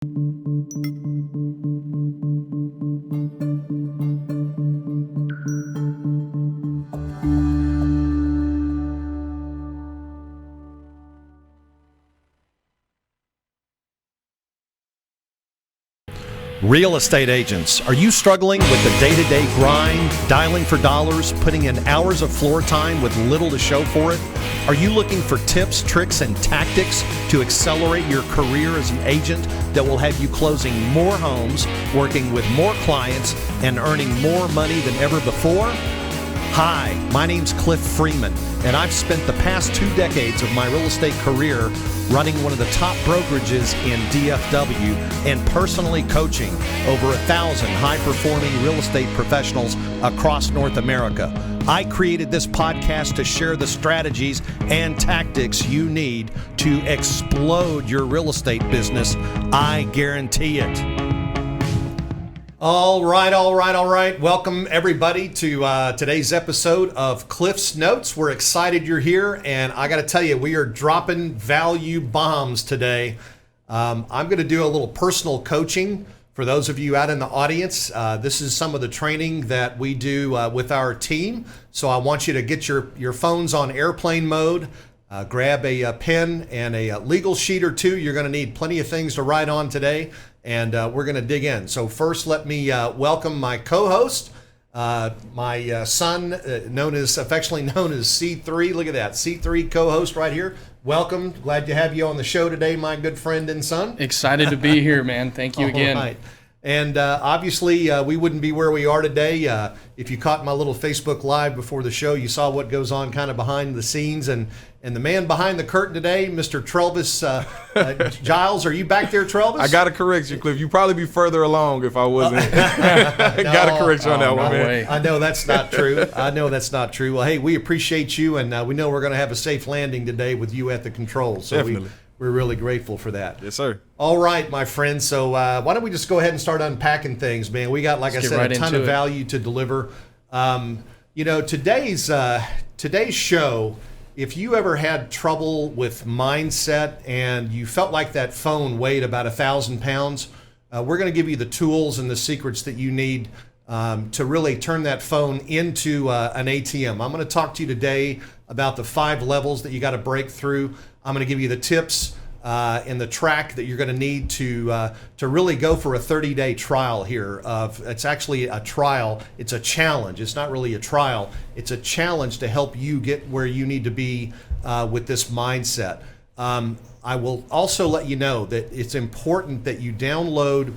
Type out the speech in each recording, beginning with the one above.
Real estate agents, are you struggling with the day-to-day grind, dialing for dollars, putting in hours of floor time with little to show for it? Are you looking for tips, tricks, and tactics to accelerate your career as an agent that will have you closing more homes, working with more clients, and earning more money than ever before? Hi, my name's Cliff Freeman, and I've spent the past 2 decades of my real estate career running one of the top brokerages in DFW and personally coaching over 1,000 high-performing real estate professionals across North America. I created this podcast to share the strategies and tactics you need to explode your real estate business. I guarantee it. All right. Welcome, everybody, to today's episode of Cliff's Notes. We're excited you're here, and I got to tell you, we are dropping value bombs today. I'm going to do a little personal coaching for those of you out in the audience. This is some of the training that we do with our team, so I want you to get your phones on airplane mode. Grab a pen and a legal sheet or two. You're going to need plenty of things to write on today, and we're going to dig in. So first, let me welcome my co-host, my son, affectionately known as C3. Look at that, C3 co-host right here. Welcome. Glad to have you on the show today, my good friend and son. Excited to be here, man. Thank you again. All right. And obviously, we wouldn't be where we are today. If you caught my little Facebook Live before the show, you saw what goes on kind of behind the scenes. And the man behind the curtain today, Mr. Trelvis Giles. Are you back there, Trelvis? I got to correct you, Cliff. You'd probably be further along if I wasn't. Got to correct you on that one, man. I know that's not true. Well, hey, we appreciate you, and we know we're going to have a safe landing today with you at the controls. So Definitely. We're really grateful for that. Yes, sir. All right, my friend. So why don't we just go ahead and start unpacking things, man? We got, like I said, a ton of value to deliver. Today's show, if you ever had trouble with mindset and you felt like that phone weighed about 1,000 pounds, we're going to give you the tools and the secrets that you need to really turn that phone into an ATM. I'm going to talk to you today about the 5 levels that you got to break through. I'm going to give you the tips and the track that you're going to need to really go for a 30-day trial here. It's actually a trial. It's a challenge. It's not really a trial. It's a challenge to help you get where you need to be with this mindset. I will also let you know that it's important that you download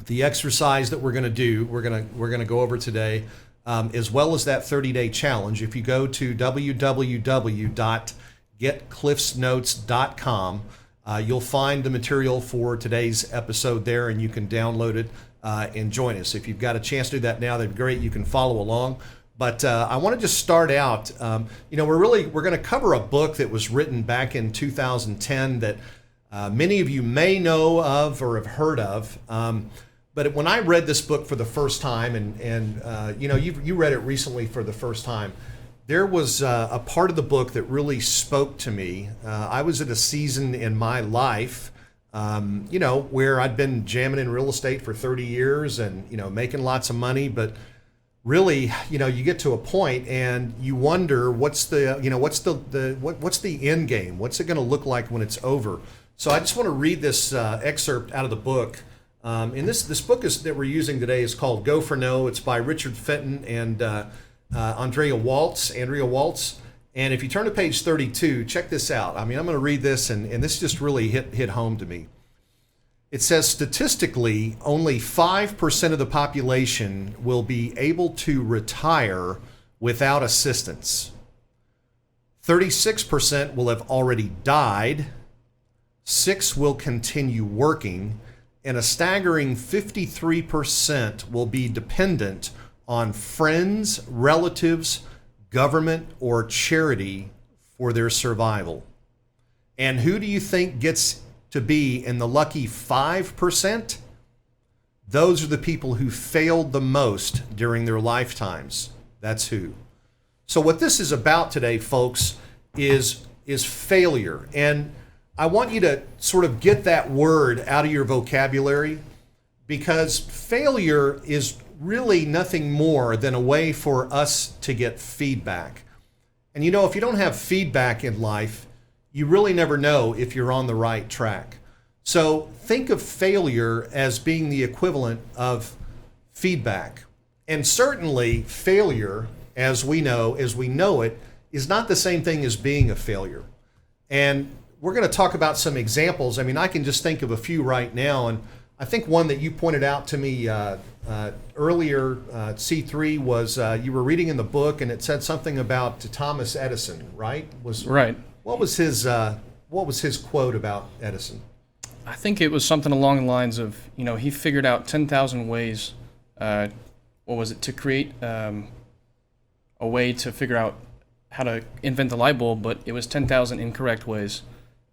the exercise that we're going to do. We're going to go over today, as well as that 30-day challenge. If you go to www.getcliffsnotes.com, you'll find the material for today's episode there, and you can download it and join us. If you've got a chance to do that now, that'd be great. You can follow along. But I want to just start out. We're going to cover a book that was written back in 2010 that many of you may know of or have heard of. But when I read this book for the first time, and you read it recently for the first time, there was a part of the book that really spoke to me. I was at a season in my life, where I'd been jamming in real estate for 30 years and, making lots of money. But really, you get to a point and you wonder what's the end game? What's it going to look like when it's over? So I just want to read this excerpt out of the book. And this book that we're using today is called Go for No. It's by Richard Fenton and Andrea Waltz. And if you turn to page 32, check this out. I'm going to read this, and this just really hit home to me. It says, statistically, only 5% of the population will be able to retire without assistance. 36% will have already died. 6% will continue working. And a staggering 53% will be dependent on friends, relatives, government, or charity for their survival. And who do you think gets to be in the lucky 5%? Those are the people who failed the most during their lifetimes. That's who. So what this is about today, folks, is failure. And I want you to sort of get that word out of your vocabulary, because failure is really nothing more than a way for us to get feedback. And you know, if you don't have feedback in life, you really never know if you're on the right track. So think of failure as being the equivalent of feedback. And certainly failure, as we know it, is not the same thing as being a failure. And we're going to talk about some examples. I mean, I can just think of a few right now. And I think one that you pointed out to me earlier, C3, was you were reading in the book and it said something about Thomas Edison, right? Right. What was his quote about Edison? I think it was something along the lines of, he figured out 10,000 ways, to create a way to figure out how to invent the light bulb, but it was 10,000 incorrect ways.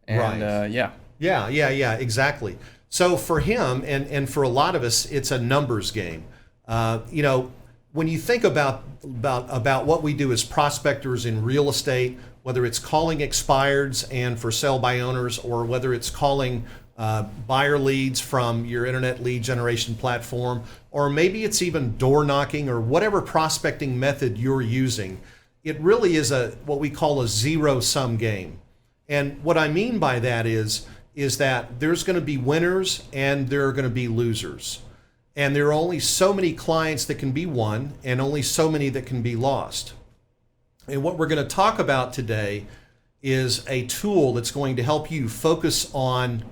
And, right. Yeah, exactly. So for him and for a lot of us, it's a numbers game. When you think about what we do as prospectors in real estate, whether it's calling expireds and for sale by owners, or whether it's calling buyer leads from your internet lead generation platform, or maybe it's even door knocking or whatever prospecting method you're using, it really is what we call a zero-sum game. And what I mean by that is that there's going to be winners and there are going to be losers. And there are only so many clients that can be won and only so many that can be lost. And what we're going to talk about today is a tool that's going to help you focus on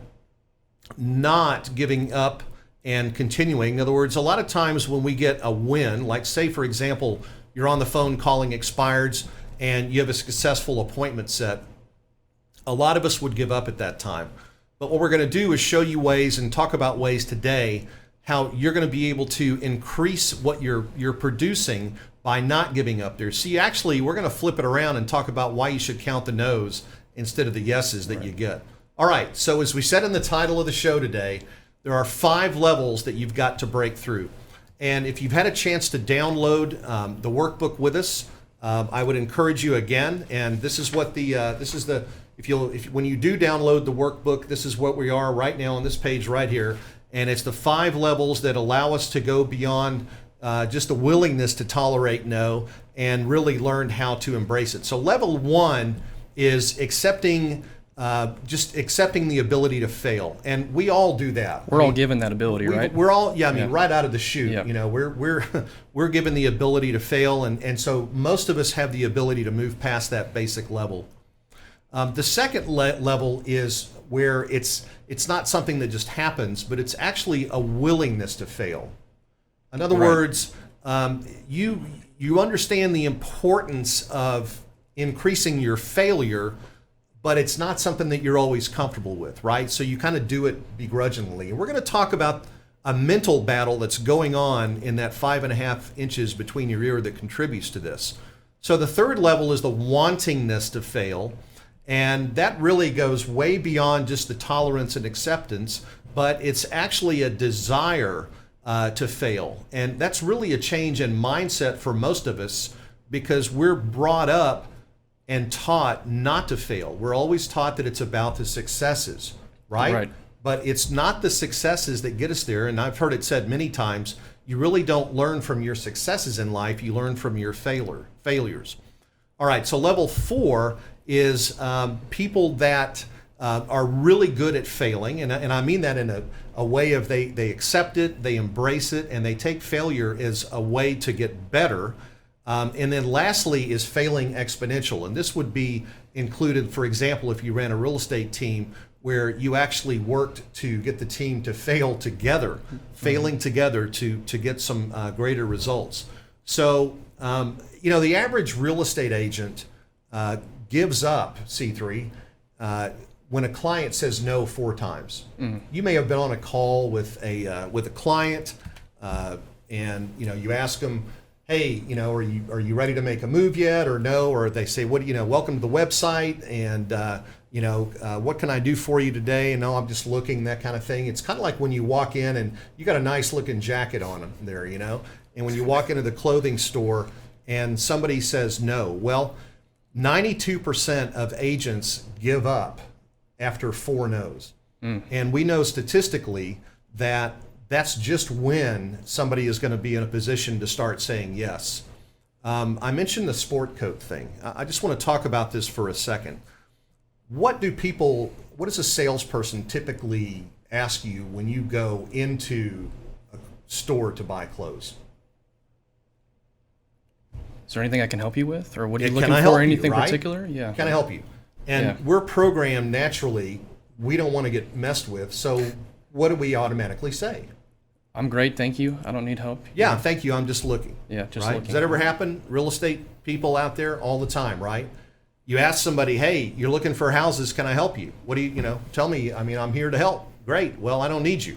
not giving up and continuing. In other words, a lot of times when we get a win, like say, for example, you're on the phone calling expireds and you have a successful appointment set, a lot of us would give up at that time. But what we're going to do is show you ways and talk about ways today how you're going to be able to increase what you're producing by not giving up there. See, actually, we're going to flip it around and talk about why you should count the no's instead of the yeses that you get. All right, so as we said in the title of the show today, there are 5 levels that you've got to break through. And if you've had a chance to download the workbook with us, I would encourage you again. And this is what when you do download the workbook, this is what we are right now on this page right here. And it's the 5 levels that allow us to go beyond just the willingness to tolerate no and really learn how to embrace it. So level 1 is accepting the ability to fail, and we all do that. We're all given that ability, right? We're all, right out of the chute. Yeah. We're given the ability to fail, and so most of us have the ability to move past that basic level. The second level is where it's not something that just happens, but it's actually a willingness to fail. In other words, you understand the importance of increasing your failure, but it's not something that you're always comfortable with, right? So you kind of do it begrudgingly. And we're going to talk about a mental battle that's going on in that 5.5 inches between your ear that contributes to this. So the third level is the wantingness to fail. And that really goes way beyond just the tolerance and acceptance, but it's actually a desire to fail. And that's really a change in mindset for most of us, because we're brought up and taught not to fail. We're always taught that it's about the successes, right? Right. But it's not the successes that get us there. And I've heard it said many times, you really don't learn from your successes in life, you learn from your failures. All right, so level 4 is people that are really good at failing, and I mean that in a way of they accept it, they embrace it, and they take failure as a way to get better. And then lastly is failing exponential. And this would be included, for example, if you ran a real estate team where you actually worked to get the team to fail together, failing together to get some greater results. So, the average real estate agent gives up, C3, when a client says no 4 times. You may have been on a call with a client, and you ask them, hey, are you ready to make a move yet, or no? Or they say, welcome to the website, and what can I do for you today? And no, I'm just looking, that kind of thing. It's kind of like when you walk in and you got a nice looking jacket on there, and when you walk into the clothing store and somebody says no, well, 92% of agents give up after 4 no's. And we know statistically that that's just when somebody is going to be in a position to start saying yes. I mentioned the sport coat thing. I just want to talk about this for a second. What does a salesperson typically ask you when you go into a store to buy clothes? Is there anything I can help you with, or what are you Can looking I help for? you, Anything right? particular? Yeah. Can I help you? And we're programmed naturally. We don't want to get messed with. So what do we automatically say? I'm great, thank you. I don't need help. Yeah, thank you. I'm just looking. Yeah, just right? looking. Does that ever happen? Real estate people out there all the time, right? You ask somebody, hey, you're looking for houses. Can I help you? What do you tell me? I mean, I'm here to help. Great. Well, I don't need you.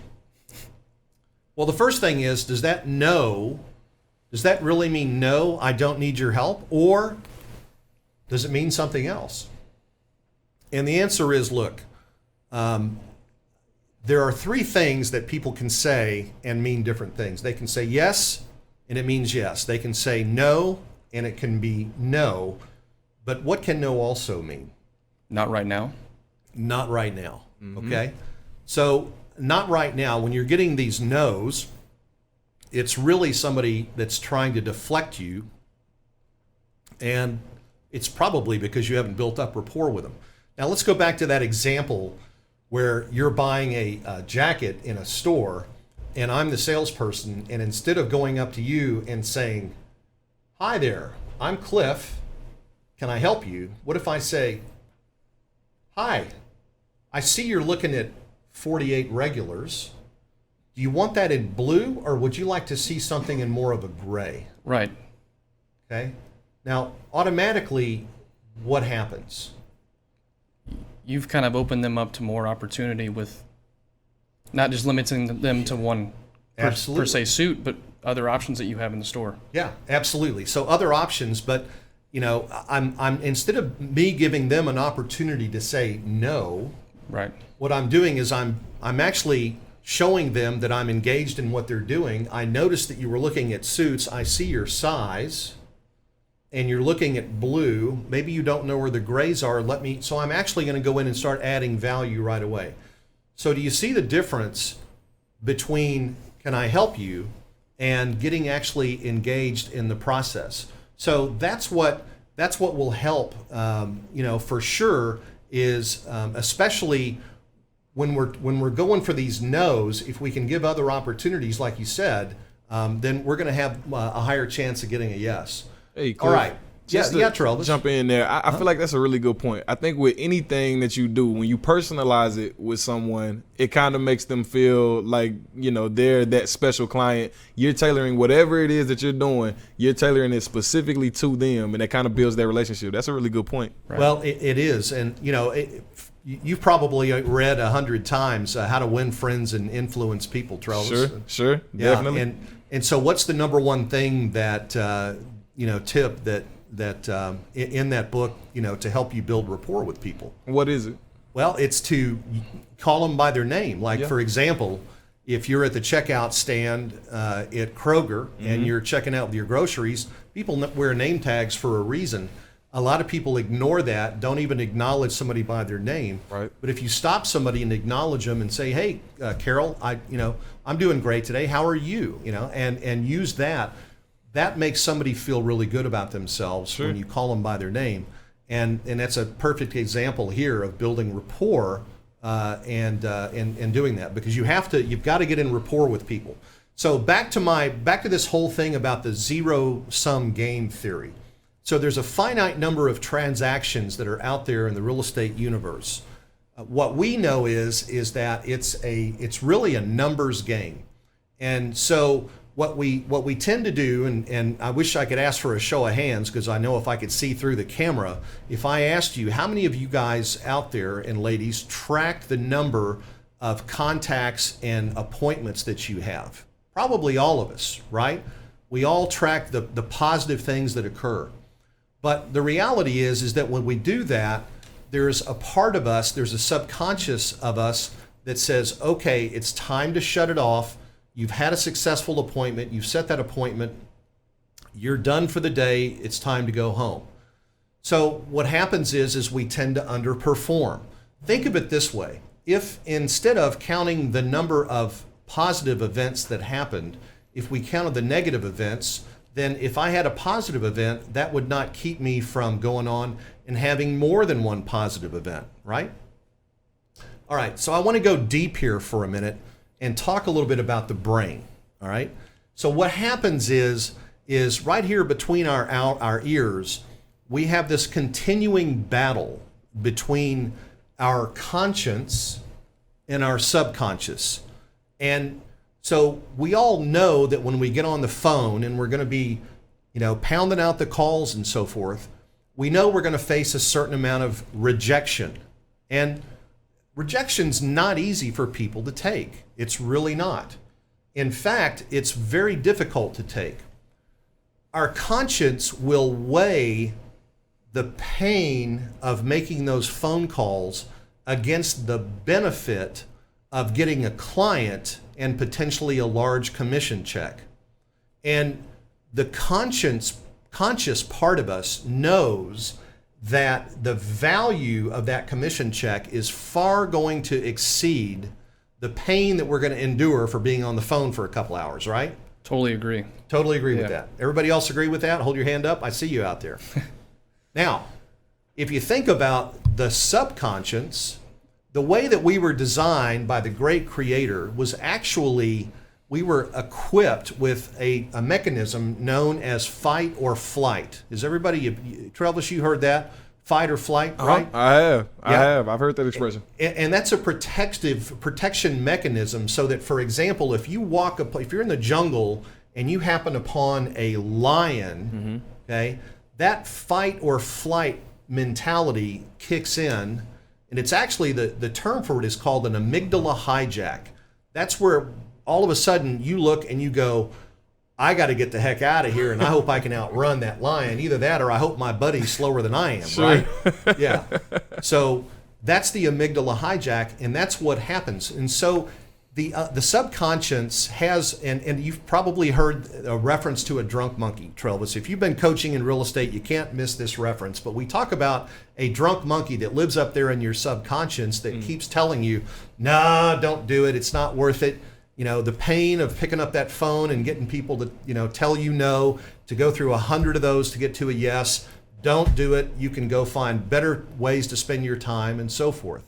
Well, the first thing is, does that really mean no, I don't need your help? Or does it mean something else? And the answer is, look, there are 3 things that people can say and mean different things. They can say yes, and it means yes. They can say no, and it can be no. But what can no also mean? Not right now. Not right now, okay? So not right now, when you're getting these no's, it's really somebody that's trying to deflect you, and it's probably because you haven't built up rapport with them. Now let's go back to that example where you're buying a jacket in a store, and I'm the salesperson, and instead of going up to you and saying, hi there, I'm Cliff, can I help you? What if I say, hi, I see you're looking at 48 regulars. Do you want that in blue, or would you like to see something in more of a gray? Right. Okay. Now, automatically, what happens? You've kind of opened them up to more opportunity with not just limiting them to one per se suit, but other options that you have in the store. Yeah, absolutely. So other options, but I'm instead of me giving them an opportunity to say no, right. What I'm doing is I'm actually showing them that I'm engaged in what they're doing. I noticed that you were looking at suits. I see your size, and you're looking at blue. Maybe you don't know where the grays are. So I'm actually going to go in and start adding value right away. So do you see the difference between can I help you and getting actually engaged in the process? So that's what will help, for sure, is especially when we're going for these no's. If we can give other opportunities, like you said, then we're going to have a higher chance of getting a yes. Hey, Cliff, all right. Yeah, Travis. Jump in there. I feel like that's a really good point. I think with anything that you do, when you personalize it with someone, it kind of makes them feel like, they're that special client. You're tailoring whatever it is that you're doing, you're tailoring it specifically to them, and it kind of builds their relationship. That's a really good point. Right? Well, it is. And, you've probably read 100 times How to Win Friends and Influence People, Travis. Sure. Yeah, Definitely. And so what's the number one thing that, tip that in that book, to help you build rapport with people? What is it? Well, it's to call them by their name. Like, for example, if you're at the checkout stand at Kroger and you're checking out with your groceries, people wear name tags for a reason. A lot of people ignore that, don't even acknowledge somebody by their name. Right. But if you stop somebody and acknowledge them and say, hey, Carol, I'm doing great today. How are you? And use that. That makes somebody feel really good about themselves when you call them by their name. And that's a perfect example here of building rapport and doing that, because you've got to get in rapport with people. So back to this whole thing about the zero-sum game theory. So there's a finite number of transactions that are out there in the real estate universe. What we know is that it's really a numbers game. And so what we tend to do, and I wish I could ask for a show of hands, because I know if I could see through the camera, if I asked you, how many of you guys out there and ladies track the number of contacts and appointments that you have? Probably all of us, right? We all track the positive things that occur. But the reality is that when we do that, there's a part of us, there's a subconscious of us that says, okay, it's time to shut it off. You've had a successful appointment. You've set that appointment. You're done for the day. It's time to go home. So what happens is we tend to underperform. Think of it this way. If instead of counting the number of positive events that happened, if we counted the negative events, then if I had a positive event, that would not keep me from going on and having more than one positive event, right? All right, so I want to go deep here for a minute and talk a little bit about the brain, all right? So what happens is right here between our ears, we have this continuing battle between our conscience and our subconscious. And so we all know that when we get on the phone and we're going to be, pounding out the calls and so forth, we know we're going to face a certain amount of rejection. And rejection's not easy for people to take. It's really not. In fact, it's very difficult to take. Our conscience will weigh the pain of making those phone calls against the benefit of getting a client and potentially a large commission check. And the conscious part of us knows that the value of that commission check is far going to exceed the pain that we're going to endure for being on the phone for a couple hours, right? Totally agree. Totally agree with that. Everybody else agree with that? Hold your hand up. I see you out there. Now, if you think about the subconscious, the way that we were designed by the great creator was actually, we were equipped with a mechanism known as fight or flight. Is everybody, Travis, you heard that? Fight or flight, right? I have. I've heard that expression. And that's a protection mechanism so that, for example, if you're in the jungle and you happen upon a lion, okay, that fight or flight mentality kicks in, and it's actually, the term for it is called an amygdala hijack. That's where all of a sudden you look and you go, I got to get the heck out of here, and I hope I can outrun that lion. Either that or I hope my buddy's slower than I am, right? Yeah. So that's the amygdala hijack, and that's what happens. And so the subconscious has, and you've probably heard a reference to a drunk monkey, Travis. If you've been coaching in real estate, you can't miss this reference. But we talk about a drunk monkey that lives up there in your subconscious that keeps telling you, nah, don't do it. It's not worth it. The pain of picking up that phone and getting people to, tell you no, to go through 100 of those to get to a yes. Don't do it. You can go find better ways to spend your time and so forth.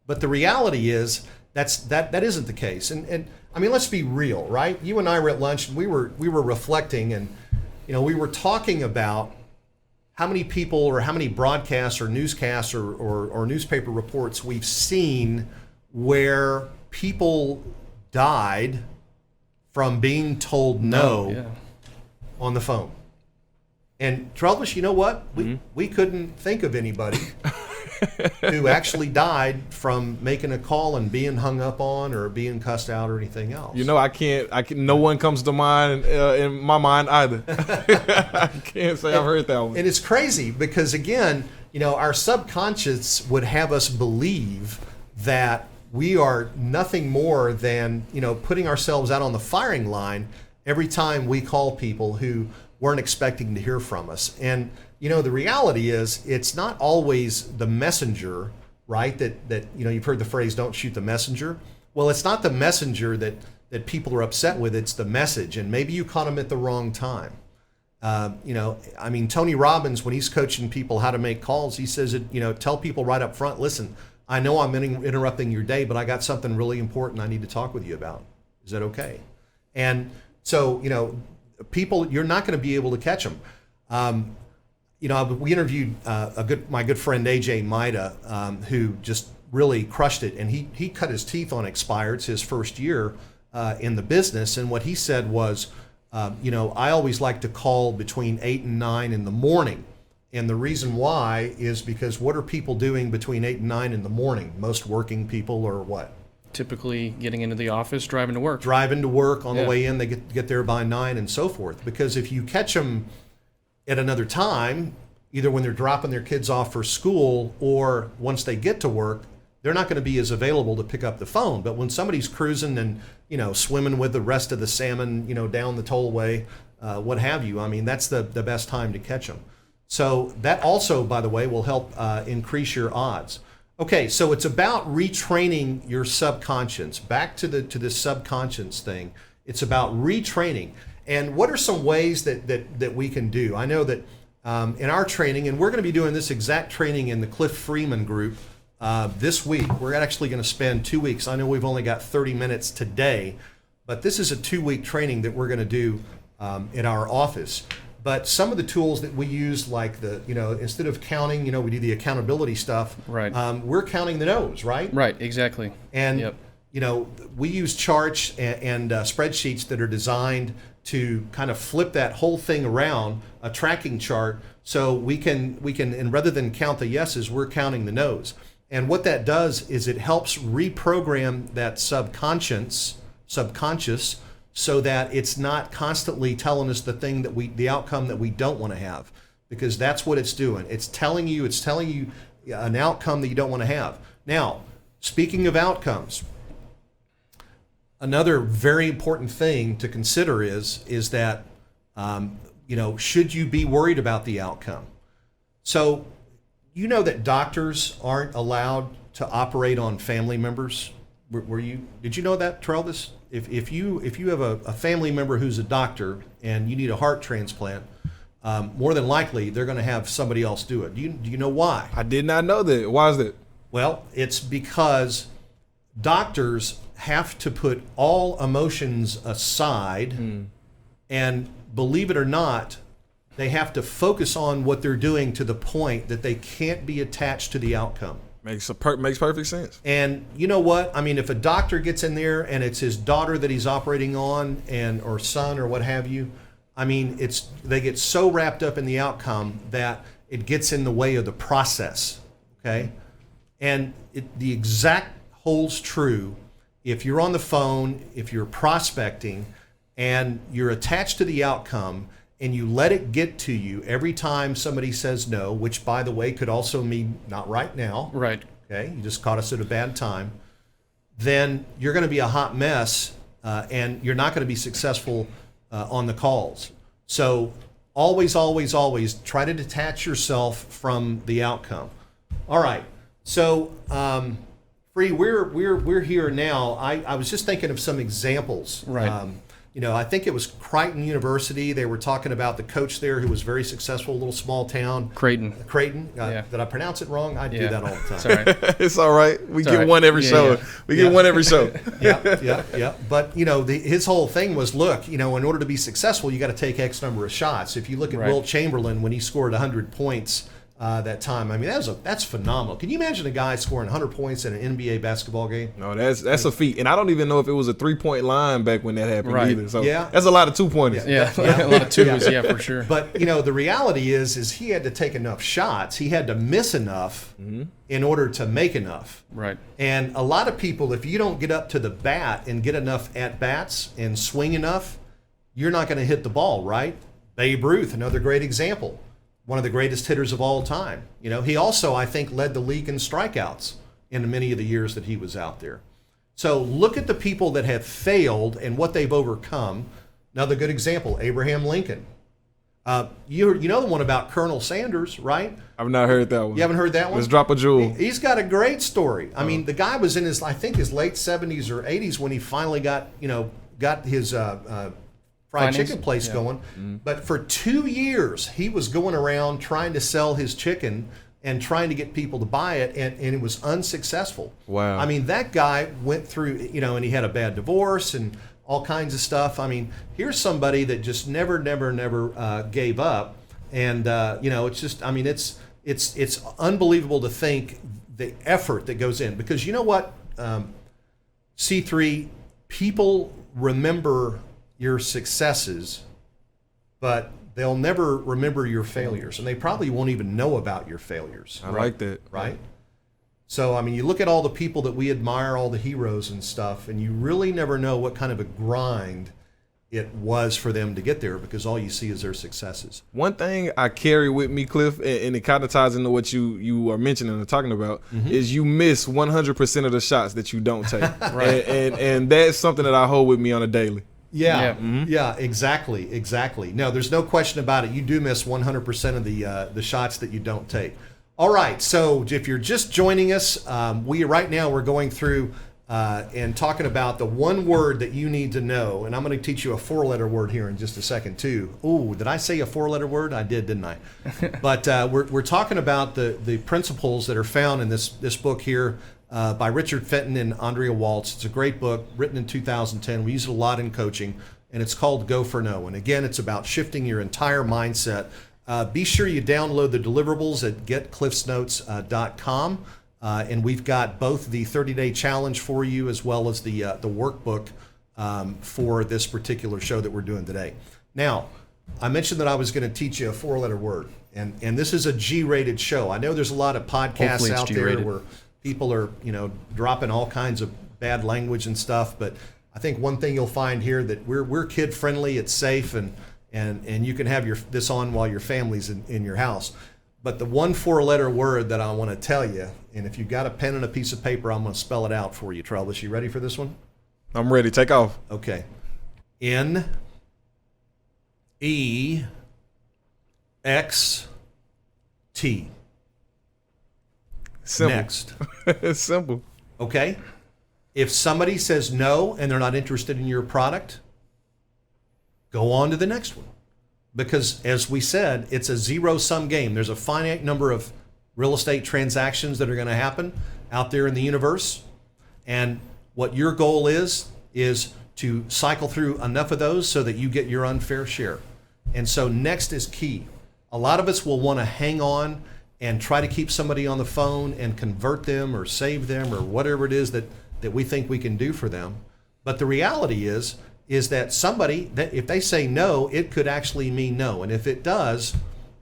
But the reality is that isn't the case. And I mean, let's be real, right? You and I were at lunch and we were reflecting, and we were talking about how many people or how many broadcasts or newscasts or newspaper reports we've seen where people died from being told no on the phone. And Travis, you know what? We couldn't think of anybody who actually died from making a call and being hung up on or being cussed out or anything else. I can't. No one comes to mind in my mind either. I can't say I've heard that one. And it's crazy because, again, our subconscious would have us believe that we are nothing more than, putting ourselves out on the firing line every time we call people who weren't expecting to hear from us. And, the reality is it's not always the messenger, right? That you've heard the phrase, don't shoot the messenger. Well, it's not the messenger that people are upset with, it's the message. And maybe you caught them at the wrong time. Tony Robbins, when he's coaching people how to make calls, he says, tell people right up front, listen, I know I'm interrupting your day, but I got something really important I need to talk with you about. Is that okay? And so, people, you're not going to be able to catch them. We interviewed my good friend AJ Maida, who just really crushed it, and he cut his teeth on expireds his first year in the business. And what he said was, I always like to call between 8 and 9 in the morning. And the reason why is because what are people doing between 8 and 9 in the morning? Most working people are what? Typically getting into the office, driving to work. Driving to work, on the way in, they get there by 9 and so forth. Because if you catch them at another time, either when they're dropping their kids off for school or once they get to work, they're not going to be as available to pick up the phone. But when somebody's cruising and, swimming with the rest of the salmon, down the tollway, what have you, that's the best time to catch them. So that also, by the way, will help increase your odds. Okay, so it's about retraining your subconscious. Back to this subconscious thing. It's about retraining. And what are some ways that we can do? I know that in our training, and we're going to be doing this exact training in the Cliff Freeman group this week. We're actually going to spend 2 weeks. I know we've only got 30 minutes today, but this is a 2-week training that we're going to do in our office. But some of the tools that we use, like instead of counting, we do the accountability stuff. Right. We're counting the no's, right? Right, exactly. And, Yep. We use charts and spreadsheets that are designed to kind of flip that whole thing around, a tracking chart, so we can, and rather than count the yeses, we're counting the no's. And what that does is it helps reprogram that subconscious, so that it's not constantly telling us the outcome that we don't want to have, because that's what it's doing. It's telling you an outcome that you don't want to have. Now, speaking of outcomes, another very important thing to consider is that should you be worried about the outcome? So, that doctors aren't allowed to operate on family members. Did you know that, Travis? If you have a family member who's a doctor and you need a heart transplant, more than likely they're going to have somebody else do it. Do you know why? I did not know that. Why is that? Well, it's because doctors have to put all emotions aside, and believe it or not, they have to focus on what they're doing to the point that they can't be attached to the outcome. Makes perfect sense. And you know what? I mean, if a doctor gets in there and it's his daughter that he's operating on, or son or what have you, I mean, they get so wrapped up in the outcome that it gets in the way of the process. Okay, and the exact holds true if you're on the phone, if you're prospecting, and you're attached to the outcome, and you let it get to you every time somebody says no, which, by the way, could also mean not right now. Right. Okay, you just caught us at a bad time. Then you're going to be a hot mess, and you're not going to be successful on the calls. So always, always, always try to detach yourself from the outcome. All right. So, Free, we're here now. I was just thinking of some examples. Right. I think it was Crichton University. They were talking about the coach there who was very successful, a little small town. Creighton. Yeah. Did I pronounce it wrong? I do that all the time. It's all right. It's all right. We It's get all right. one every show. Yeah. We get one every show. Yeah. But, his whole thing was, look, in order to be successful, you got to take X number of shots. If you look at Right. Wilt Chamberlain when he scored 100 points that time, I mean, that's phenomenal. Can you imagine a guy scoring 100 points in an NBA basketball game? No, that's a feat. And I don't even know if it was a 3-point line back when that happened Right. either. So Yeah. that's a lot of 2-pointers. Yeah, a lot of twos, for sure. But, the reality is he had to take enough shots. He had to miss enough in order to make enough. Right. And a lot of people, if you don't get up to the bat and get enough at-bats and swing enough, you're not going to hit the ball, right? Babe Ruth, another great example. One of the greatest hitters of all time. He also, I think, led the league in strikeouts in many of the years that he was out there. So look at the people that have failed and what they've overcome. Another good example, Abraham Lincoln. You know the one about Colonel Sanders, right? I've not heard that one. You haven't heard that one? Let's drop a jewel. He's got a great story. I mean, the guy was in his late 70s or 80s when he finally got his fried chicken place going. Mm-hmm. But for 2 years, he was going around trying to sell his chicken and trying to get people to buy it, and it was unsuccessful. Wow. I mean, that guy went through, and he had a bad divorce and all kinds of stuff. I mean, here's somebody that just never gave up. And, it's just, I mean, it's unbelievable to think the effort that goes in. Because you know what, C3, people remember your successes, but they'll never remember your failures, and they probably won't even know about your failures. I like that. Right? So, I mean, you look at all the people that we admire, all the heroes and stuff, and you really never know what kind of a grind it was for them to get there, because all you see is their successes. One thing I carry with me, Cliff, and it kind of ties into what you are mentioning and talking about, is you miss 100% of the shots that you don't take. Right. And that's something that I hold with me on a daily. Yeah, exactly. No, there's no question about it. You do miss 100% of the shots that you don't take. All right, so if you're just joining us, we're going through and talking about the one word that you need to know, and I'm going to teach you a 4-letter word here in just a second too. Ooh, did I say a 4-letter word? I did, didn't I? But we're talking about the principles that are found in this book here by Richard Fenton and Andrea Waltz. It's a great book written in 2010. We use it a lot in coaching, and it's called Go for No. And again, it's about shifting your entire mindset. Be sure you download the deliverables at getcliffsnotes.com. And we've got both the 30-day challenge for you as well as the workbook for this particular show that we're doing today. Now, I mentioned that I was going to teach you a 4-letter word, and this is a G-rated show. I know there's a lot of podcasts out there where people are, dropping all kinds of bad language and stuff, but I think one thing you'll find here that we're kid-friendly, it's safe, and you can have this on while your family's in your house. But the one 4-letter word that I want to tell you, and if you've got a pen and a piece of paper, I'm going to spell it out for you, Travis. You ready for this one? I'm ready. Take off. Okay. N-E-X-T. Simple. Next. It's simple. Okay? If somebody says no and they're not interested in your product, go on to the next one. Because, as we said, it's a zero-sum game. There's a finite number of real estate transactions that are going to happen out there in the universe. And what your goal is to cycle through enough of those so that you get your unfair share. And so next is key. A lot of us will want to hang on and try to keep somebody on the phone and convert them or save them or whatever it is that we think we can do for them. But the reality is that somebody, that if they say no, it could actually mean no. And if it does,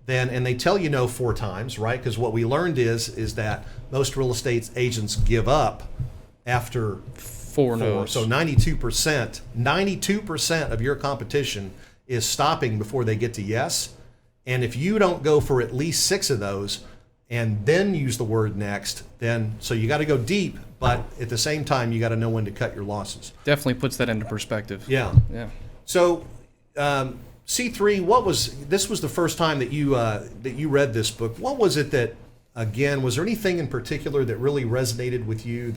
then, and they tell you no 4 times, right? Because what we learned is that most real estate agents give up after 4 no's. So 92% of your competition is stopping before they get to yes. And if you don't go for at least 6 of those and then use the word next, then, so you got to go deep, but at the same time, you got to know when to cut your losses. Definitely puts that into perspective. Yeah. So, C3, this was the first time that you read this book. What was it that, again, was there anything in particular that really resonated with you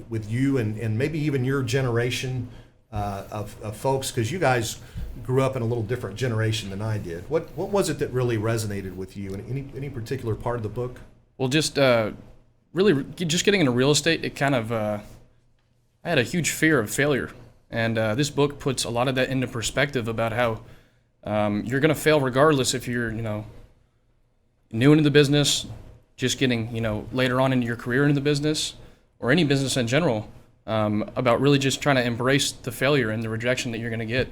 with you and maybe even your generation of folks? Because you guys grew up in a little different generation than I did. What was it that really resonated with you? Any particular part of the book? Well, just really just getting into real estate, it kind of I had a huge fear of failure, and this book puts a lot of that into perspective about how you're going to fail regardless if you're new into the business, just getting later on into your career into the business, or any business in general. About really just trying to embrace the failure and the rejection that you're going to get,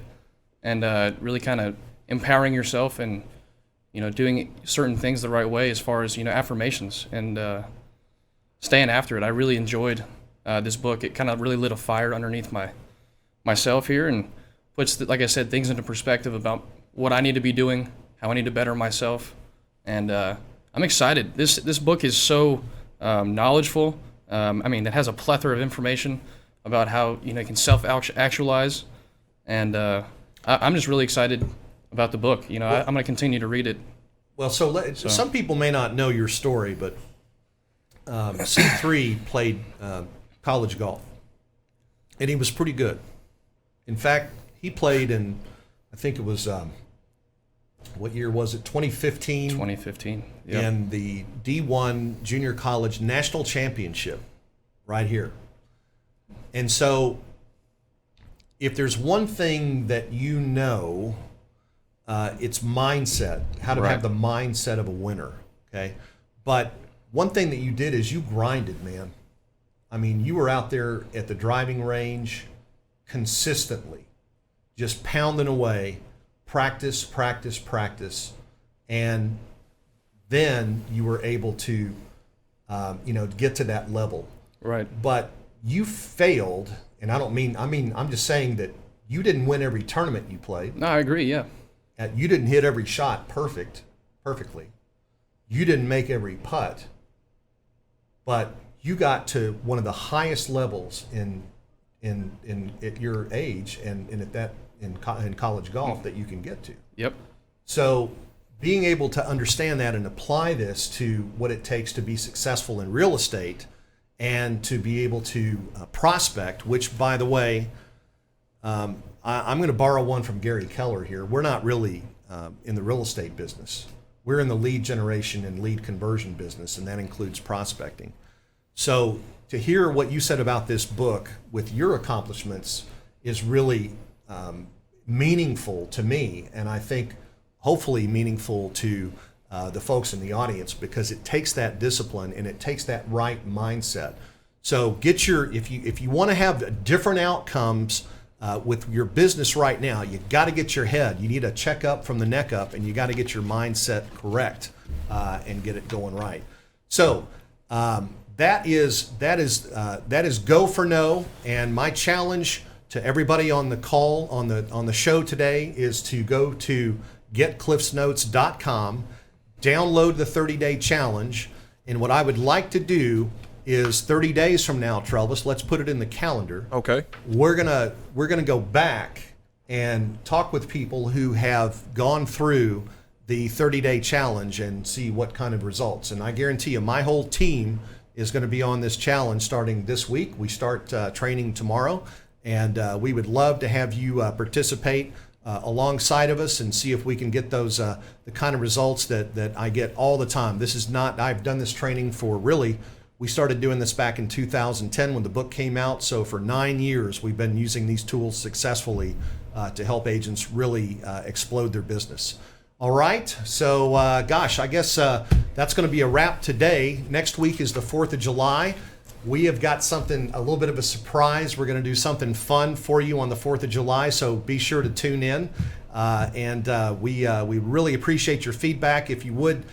and really kind of empowering yourself and doing certain things the right way as far as affirmations and staying after it. I really enjoyed this book. It kind of really lit a fire underneath myself here and puts, like I said, things into perspective about what I need to be doing, how I need to better myself, and I'm excited. This book is so knowledgeful. It has a plethora of information about how you can self-actualize, and I'm just really excited about the book. I'm going to continue to read it. Well, so some people may not know your story, but C3 played college golf, and he was pretty good. In fact, he played in, I think it was, what year was it? 2015. 2015. Yep. In the D1 Junior College National Championship, right here. And so, if there's one thing that it's mindset, how to have the mindset of a winner, okay? But one thing that you did is you grinded, man. I mean, you were out there at the driving range consistently, just pounding away, practice, and then you were able to, get to that level. Right. But you failed, and I'm just saying that you didn't win every tournament you played. No, I agree, yeah. You didn't hit every shot perfectly. You didn't make every putt, but you got to one of the highest levels in at your age and in college golf that you can get to. Yep. So being able to understand that and apply this to what it takes to be successful in real estate and to be able to prospect, which, by the way, I'm going to borrow one from Gary Keller here. We're not really in the real estate business. We're in the lead generation and lead conversion business, and that includes prospecting. So to hear what you said about this book with your accomplishments is really meaningful to me, and I think hopefully meaningful to the folks in the audience, because it takes that discipline and it takes that right mindset. So get your, if you want to have different outcomes with your business right now, you got to get your head. You need a checkup from the neck up, and you got to get your mindset correct and get it going right. So that is go for no. And my challenge to everybody on the call on the show today is to go to getcliffsnotes.com, download the 30-day challenge, and what I would like to do is 30 days from now, Travis, let's put it in the calendar. Okay. We're gonna go back and talk with people who have gone through the 30-day challenge and see what kind of results. And I guarantee you, my whole team is going to be on this challenge starting this week. We start training tomorrow, and we would love to have you participate alongside of us and see if we can get those the kind of results that I get all the time. This is not, I've done this training for really, we started doing this back in 2010 when the book came out. So for 9 years, we've been using these tools successfully to help agents really explode their business. All right, so gosh, I guess that's going to be a wrap today. Next week is the 4th of July. We have got something, a little bit of a surprise. We're going to do something fun for you on the 4th of July, so be sure to tune in. We really appreciate your feedback. If you would,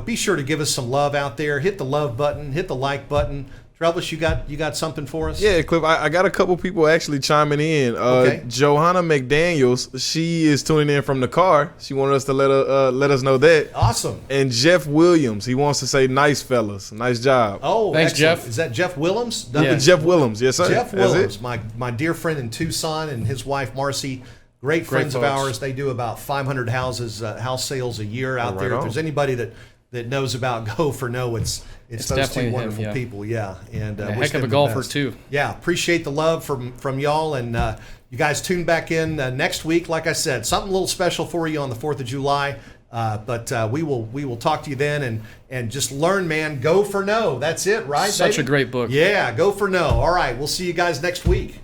be sure to give us some love out there. Hit the love button, hit the like button. Travis, you got something for us? Yeah, Cliff, I got a couple people actually chiming in. Okay. Johanna McDaniels, she is tuning in from the car. She wanted us to let us know that. Awesome. And Jeff Williams, he wants to say, nice fellas, nice job. Oh, thanks, excellent. Jeff. Is that Jeff Willems? Yeah. Jeff Willems, yes sir. Jeff That's Willems, it. my dear friend in Tucson, and his wife Marcy, great friends of folks. ours. They do about 500 house sales a year out right there. If on. there's anybody that knows about Go for No, it's those definitely two him, wonderful yeah. people. Yeah, and A wish heck of them a the golfer best. too. Yeah, appreciate the love from y'all, and you guys tune back in next week. Like I said, something a little special for you on the 4th of July. But we will talk to you then, and just learn, man. Go for no. That's it, right? Such baby? a great book. Yeah, Go for no. All right, we'll see you guys next week.